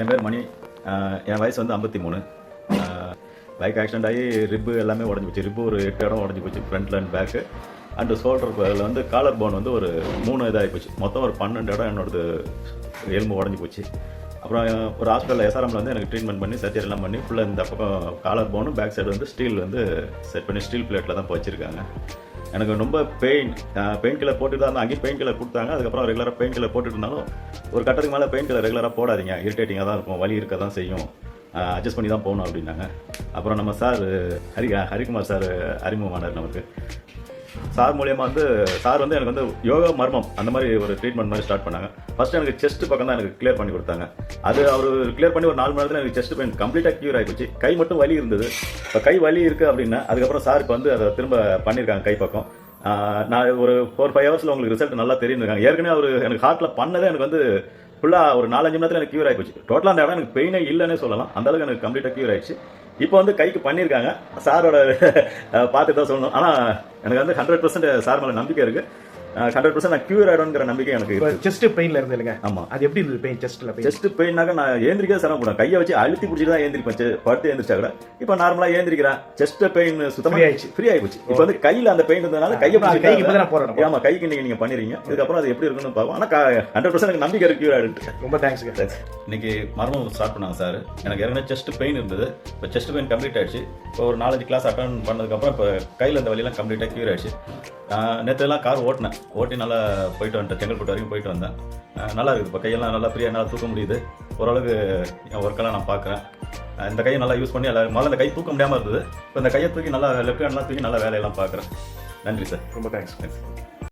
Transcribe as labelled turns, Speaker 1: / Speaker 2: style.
Speaker 1: என் பேர் மணி. என் வயசு வந்து 53. பைக் ஆக்சிடென்ட் ஆகி ரிப்பு எல்லாமே உடஞ்சி போச்சு. ரிப்பு ஒரு 8 இடம் உடஞ்சி போச்சு, ஃப்ரண்ட்ல அண்ட் பேக்கு. அண்டு ஷோல்டர் அதில் வந்து காலர் போன் வந்து ஒரு 3 இதாகி போச்சு. மொத்தம் ஒரு 12 இடம் என்னோடது எலும்பு உடஞ்சி போச்சு. அப்புறம் ஒரு ஹாஸ்பிட்டலில் எஸ்ஆர்எம்ல வந்து எனக்கு ட்ரீட்மெண்ட் பண்ணி சர்ஜரிலாம் பண்ணி ஃபுல்லாக இந்த பக்கம் காலர் போனும் பேக் சைடு வந்து ஸ்டீல் வந்து செட் பண்ணி ஸ்டீல் பிளேட்டில் தான் வச்சுருக்காங்க. எனக்கு ரொம்ப பெயின் கில்லர் போட்டு தான் அங்கேயும் பெயின் கில்லர் கொடுத்தாங்க. அதுக்கப்புறம் ரெகுலராக பெயின் கில்லர் போட்டுட்டு இருந்தாலும் ஒரு கட்டத்துக்கு மேலே பெயின் கில்லர் ரெகுலராக போடாதீங்க, இரிட்டேட்டிங்காக தான் இருக்கும், வலி இருக்க தான் செய்யும், அட்ஜஸ்ட் பண்ணி தான் போகணும் அப்படின்னாங்க. அப்புறம் நம்ம சார் ஹரிகுமார் சார் அறிமுகமானார் நமக்கு. சார் மூலியமாக வந்து சார் வந்து எனக்கு வந்து யோகா மர்மம் அந்த மாதிரி ஒரு ட்ரீட்மெண்ட் மாதிரி ஸ்டார்ட் பண்ணாங்க. ஃபர்ஸ்ட் எனக்கு செஸ்ட் பக்கம் தான் எனக்கு கிளியர் பண்ணி கொடுத்தாங்க. அது அவர் கிளியர் பண்ணி ஒரு 4 மணி நேரத்தில் எனக்கு செஸ்ட் பெயின் கம்ப்ளீட்டாக க்யூர் ஆகிப்போச்சு. கை மட்டும் வலி இருந்தது. இப்போ கை வலி இருக்குது அப்படின்னா அதுக்கப்புறம் சாருக்கு வந்து அதை திரும்ப பண்ணியிருக்காங்க கை பக்கம். நான் ஒரு 4-5 ஹவர்ஸில் உங்களுக்கு ரிசல்ட் நல்லா தெரிஞ்சிருக்காங்க. ஏற்கனவே அவர் எனக்கு ஹார்ட்டில் பண்ணதே எனக்கு வந்து ஃபுல்லாக ஒரு 4-5 மணி நேரத்தில் எனக்கு க்யூர் ஆகிப்போச்சு. டோட்டலாக அந்த இடம் எனக்கு பெயினே இல்லைன்னே சொல்லலாம். அந்தளவுக்கு எனக்கு கம்ப்ளீட்டாக க்யூர் ஆயிடுச்சு. இப்போ வந்து கைக்கு பண்ணியிருக்காங்க. சாரோட பார்த்து தான் சொல்லணும். ஆனால் எனக்கு வந்து 100% சார் மேலே நம்பிக்கை இருக்குது. 100% நான் க்யூர் ஆகிடுங்கிற நம்பிக்கை எனக்கு இருக்குது.
Speaker 2: செஸ்ட் பெயின்ல இருந்து இல்லைங்க?
Speaker 1: ஆமாம்.
Speaker 2: அது எப்படி இருந்தது பெயின்? செஸ்ட்
Speaker 1: பெயின்னாக்க நான் ஏந்திரிக்கவே சிரமப்படும். கையை வச்சு அழுத்தி பிடிச்சிட்டு தான் ஏந்திரிப்பேன். படுத்து ஏந்திரிச்சா கூட இப்போ நார்மலாக ஏந்திரிக்கிறேன். செஸ்ட் பெயின் சுத்தமாக ஃப்ரீ ஆகிடுச்சு. இப்போ வந்து கையில் அந்த பெயின் இருந்ததுனால கையை போகிறேன். ஆமாம், கைக்கு நீங்கள் பண்ணிடுறீங்க. இதுக்கப்புறம் அது எப்படி இருக்குன்னு பார்ப்போம். ஆனால் 100% எனக்கு நம்பிக்கை இருக்கு, க்யூர் ஆகிட்டு.
Speaker 2: ரொம்ப தேங்க்ஸ்.
Speaker 1: இன்னைக்கு மரணம் ஸ்டார்ட் பண்ணாங்க சார். எனக்கு ஏற்கனவே செஸ்ட் பெயின் இருந்தது. இப்போ செஸ்ட் பெயின் கம்ப்ளீட் ஆயிடுச்சு. இப்போ ஒரு 4-5 கிளாஸ் அட்டன் பண்ணதுக்கப்புறம் இப்போ கையில் இந்த வழியெல்லாம் கம்ப்ளீட்டாக க்யூர் ஆயிடுச்சு. நேற்றுலாம் கார் ஓட்டி நல்லா போயிட்டு வந்துட்டேன். செங்கல்பட்டு வரைக்கும் போயிட்டு வந்தேன். நல்லா இருக்குது. இப்போ கையெல்லாம் நல்லா ஃப்ரீயாக என்னால் தூக்க முடியுது. ஓரளவுக்கு என் ஒர்க்கெல்லாம் நான் பார்க்குறேன். இந்த கையை நல்லா யூஸ் பண்ணி முதல்ல இந்த கை தூக்க முடியாமல் இருந்தது. இப்போ இந்த கையை தூக்கி நல்லா லெஃப்ட் ஹேண்ட்லாம் தூக்கி நல்லா வேலையெல்லாம் பார்க்குறேன். நன்றி சார்.
Speaker 2: ரொம்ப தேங்க்ஸ்.